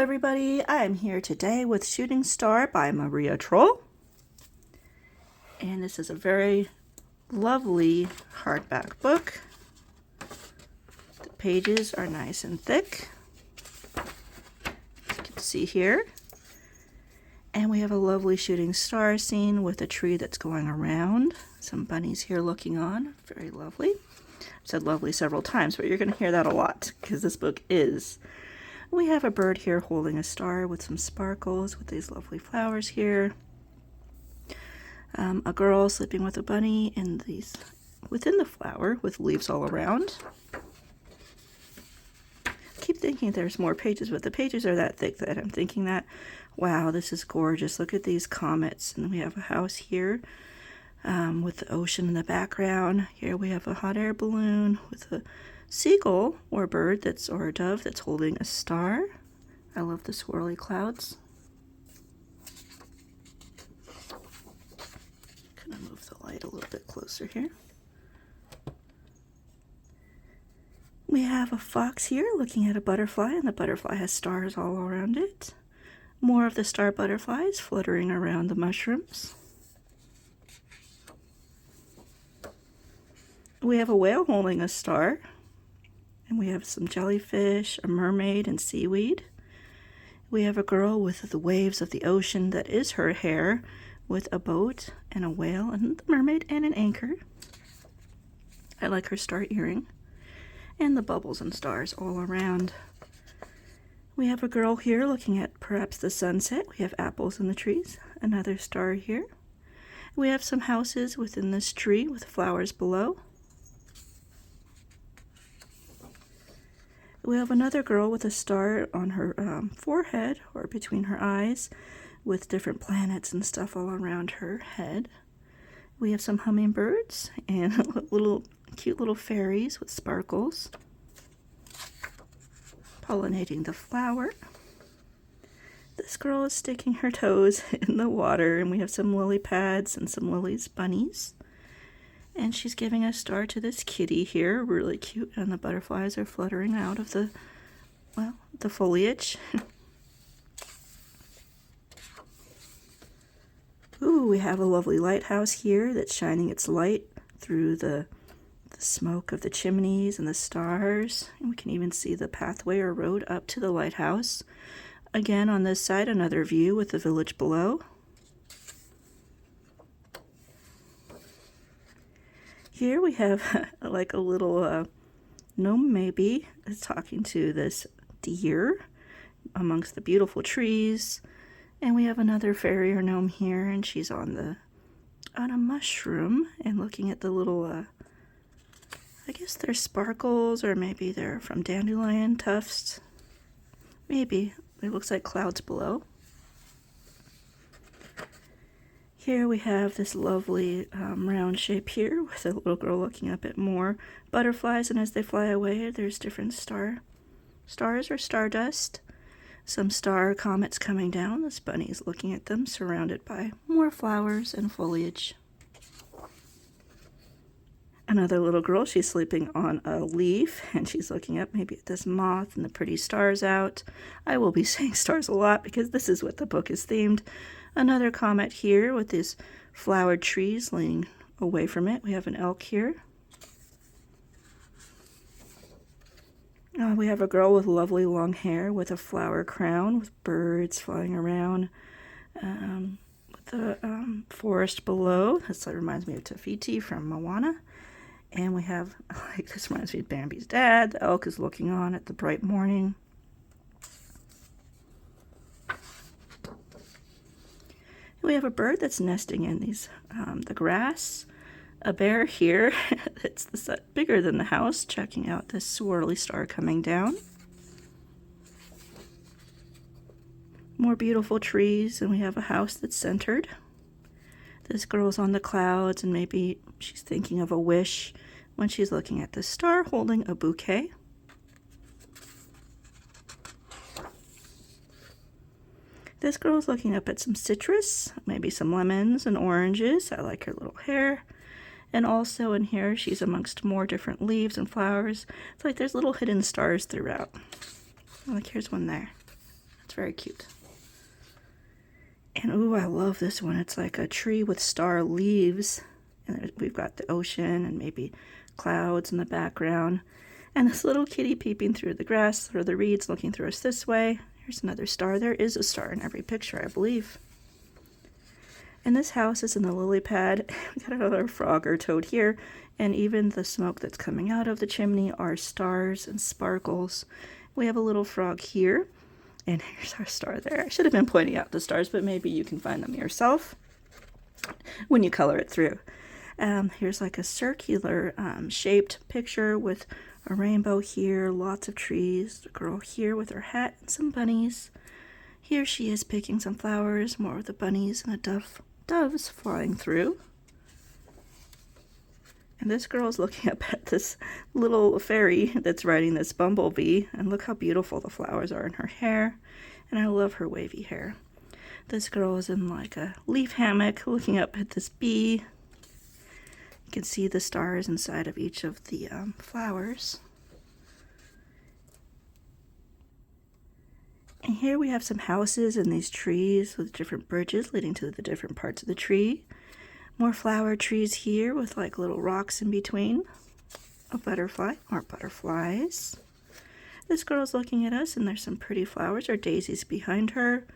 everybody, I am here today with Shooting Star by Maria Trolle. And this is a very lovely hardback book. The pages are nice and thick, as you can see here. And we have a lovely shooting star scene with a tree that's going around. Some bunnies here looking on, very lovely. I've said lovely several times, but you're going to hear that a lot because this book is. We have a bird here holding a star with some sparkles with these lovely flowers here. A girl sleeping with a bunny within the flower with leaves all around. I keep thinking there's more pages, but the pages are that thick that I'm thinking that, wow, this is gorgeous. Look at these comets. And we have a house here with the ocean in the background. Here we have a hot air balloon with a seagull or bird or a dove that's holding a star. I love the swirly clouds. Gonna move the light a little bit closer here. We have a fox here looking at a butterfly, and the butterfly has stars all around it. More of the star butterflies fluttering around the mushrooms. We have a whale holding a star. And we have some jellyfish, a mermaid, and seaweed. We have a girl with the waves of the ocean that is her hair, with a boat and a whale and the mermaid and an anchor. I like her star earring. And the bubbles and stars all around. We have a girl here looking at perhaps the sunset. We have apples in the trees. Another star here. We have some houses within this tree with flowers below. We have another girl with a star on her forehead or between her eyes with different planets and stuff all around her head. We have some hummingbirds and cute little fairies with sparkles pollinating the flower. This girl is sticking her toes in the water, and we have some lily pads and some Lily's bunnies. And she's giving a star to this kitty here, really cute, and the butterflies are fluttering out of the foliage. Ooh, we have a lovely lighthouse here that's shining its light through the smoke of the chimneys and the stars. And we can even see the pathway or road up to the lighthouse. Again, on this side, another view with the village below. Here we have like a little gnome maybe is talking to this deer amongst the beautiful trees. And we have another fairy or gnome here, and she's on a mushroom and looking at the little, I guess they're sparkles, or maybe they're from dandelion tufts. Maybe. It looks like clouds below. Here we have this lovely round shape here with a little girl looking up at more butterflies, and as they fly away there's different stars or stardust. Some star comets coming down. This bunny is looking at them, surrounded by more flowers and foliage. Another little girl, she's sleeping on a leaf, and she's looking up maybe at this moth and the pretty stars out. I will be saying stars a lot because this is what the book is themed. Another comet here with these flowered trees leaning away from it. We have an elk here. We have a girl with lovely long hair with a flower crown with birds flying around. With the forest below. This reminds me of Tafiti from Moana. And we have, this reminds me of Bambi's dad. The elk is looking on at the bright morning. We have a bird that's nesting in the grass. A bear here that's bigger than the house, checking out this swirly star coming down. More beautiful trees, and we have a house that's centered. This girl's on the clouds, and maybe she's thinking of a wish when she's looking at the star holding a bouquet. This girl's looking up at some citrus, maybe some lemons and oranges. I like her little hair. And also in here, she's amongst more different leaves and flowers. It's like there's little hidden stars throughout. Like here's one there. It's very cute. And ooh, I love this one. It's like a tree with star leaves. And we've got the ocean and maybe clouds in the background. And this little kitty peeping through the grass or the reeds looking through us this way. Here's another star. There is a star in every picture, I believe. And this house is in the lily pad. We got another frog or toad here. And even the smoke that's coming out of the chimney are stars and sparkles. We have a little frog here. And here's our star there. I should have been pointing out the stars, but maybe you can find them yourself when you color it through. Here's like a circular shaped picture with a rainbow here, lots of trees, a girl here with her hat and some bunnies. Here she is picking some flowers, more of the bunnies and the doves flying through. And this girl's looking up at this little fairy that's riding this bumblebee. And look how beautiful the flowers are in her hair. And I love her wavy hair. This girl is in like a leaf hammock looking up at this bee. You can see the stars inside of each of the flowers. And here we have some houses and these trees with different bridges leading to the different parts of the tree. More flower trees here with like little rocks in between. A butterfly, more butterflies. This girl's looking at us and there's some pretty flowers or daisies behind her.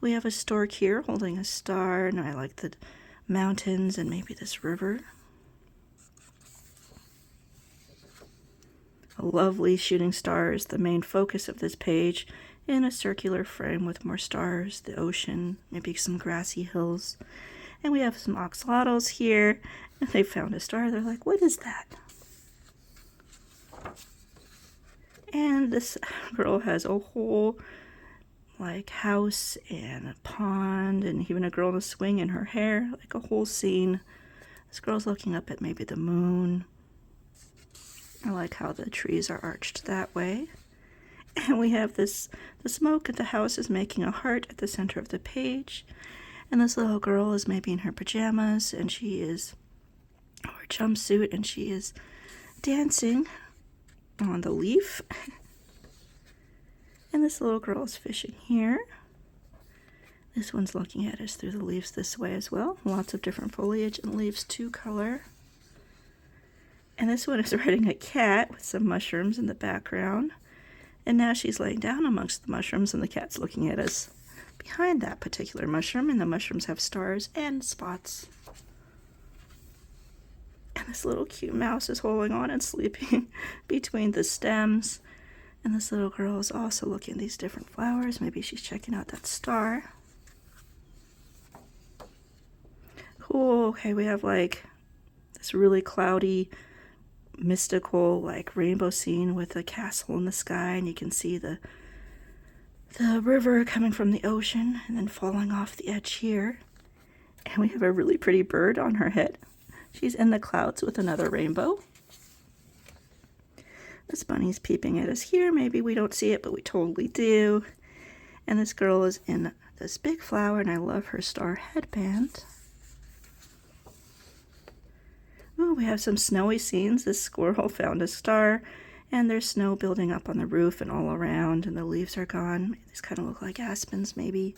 We have a stork here holding a star, and I like the mountains and maybe this river. A lovely shooting star is the main focus of this page in a circular frame with more stars, the ocean, maybe some grassy hills. And we have some axolotls here, and they found a star. They're like, what is that? And this girl has a whole like house and a pond and even a girl in a swing in her hair, like a whole scene. This girl's looking up at maybe the moon. I like how the trees are arched that way. And we have the smoke at the house is making a heart at the center of the page. And this little girl is maybe in her pajamas, and she is, or her jumpsuit, and she is dancing on the leaf. And this little girl is fishing here. This one's looking at us through the leaves this way as well. Lots of different foliage and leaves to color. And this one is riding a cat with some mushrooms in the background. And now she's laying down amongst the mushrooms, and the cat's looking at us behind that particular mushroom, and the mushrooms have stars and spots. And this little cute mouse is holding on and sleeping between the stems. And this little girl is also looking at these different flowers. Maybe she's checking out that star. Cool. Okay, we have like this really cloudy, mystical, like rainbow scene with a castle in the sky, and you can see the river coming from the ocean and then falling off the edge here. And we have a really pretty bird on her head. She's in the clouds with another rainbow. This bunny's peeping at us here. Maybe we don't see it, but we totally do. And this girl is in this big flower, and I love her star headband. Ooh, we have some snowy scenes. This squirrel found a star. And there's snow building up on the roof and all around, and the leaves are gone. These kind of look like aspens, maybe.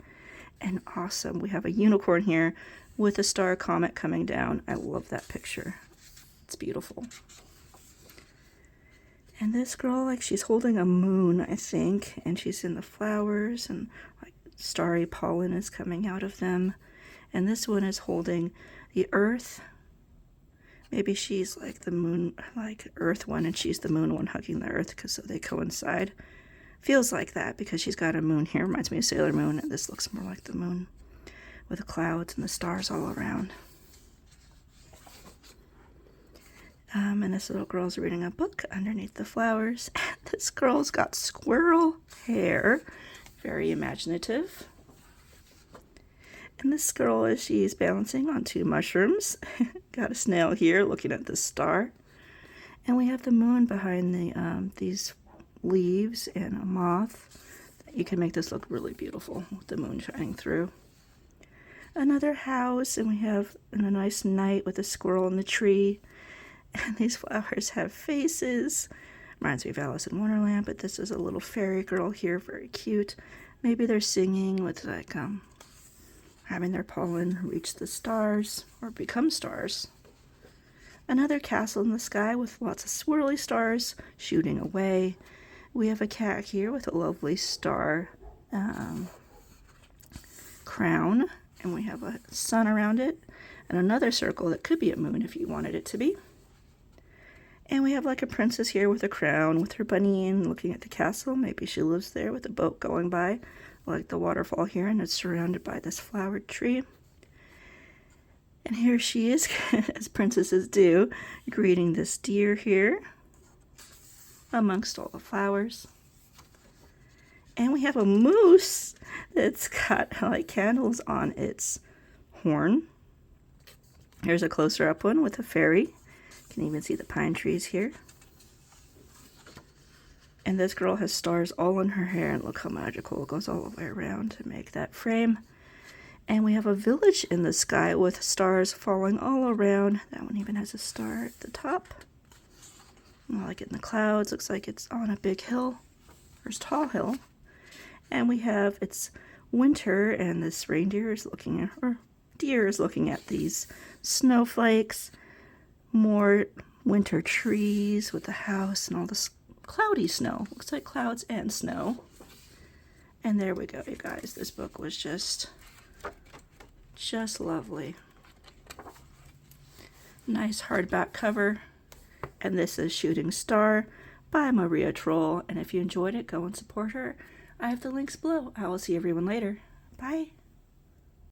And awesome. We have a unicorn here with a star comet coming down. I love that picture. It's beautiful. And this girl, like, she's holding a moon, I think, and she's in the flowers, and like starry pollen is coming out of them. And this one is holding the earth. Maybe she's like the moon, like earth one, and she's the moon one hugging the earth, because so they coincide. Feels like that because she's got a moon here. Reminds me of Sailor Moon, and this looks more like the moon with the clouds and the stars all around. And this little girl's reading a book underneath the flowers. This girl's got squirrel hair. Very imaginative. And this girl, as she's balancing on two mushrooms, got a snail here looking at the star. And we have the moon behind these leaves and a moth. You can make this look really beautiful with the moon shining through. Another house, and we have a nice night with a squirrel in the tree. And these flowers have faces. Reminds me of Alice in Wonderland, but this is a little fairy girl here, very cute. Maybe they're singing with like having their pollen reach the stars or become stars. Another castle in the sky with lots of swirly stars shooting away. We have a cat here with a lovely star crown, and we have a sun around it, and another circle that could be a moon if you wanted it to be. And we have like a princess here with a crown with her bunny and looking at the castle. Maybe she lives there with a boat going by, like the waterfall here, and it's surrounded by this flowered tree. And here she is, as princesses do, greeting this deer here amongst all the flowers. And we have a moose that's got like candles on its horn. Here's a closer up one with a fairy. You can even see the pine trees here. And this girl has stars all in her hair, and look how magical it goes all the way around to make that frame. And we have a village in the sky with stars falling all around. That one even has a star at the top. I like it in the clouds. Looks like it's on a big hill, or a tall hill. And we have, it's winter, and this reindeer is looking at, or deer is looking at these snowflakes. More winter trees with the house and all this cloudy snow. Looks like clouds and snow. And there we go, you guys. This book was just lovely. Nice hardback cover. And this is Shooting Star by Maria Trolle. And if you enjoyed it, go and support her. I have the links below. I will see everyone later. Bye.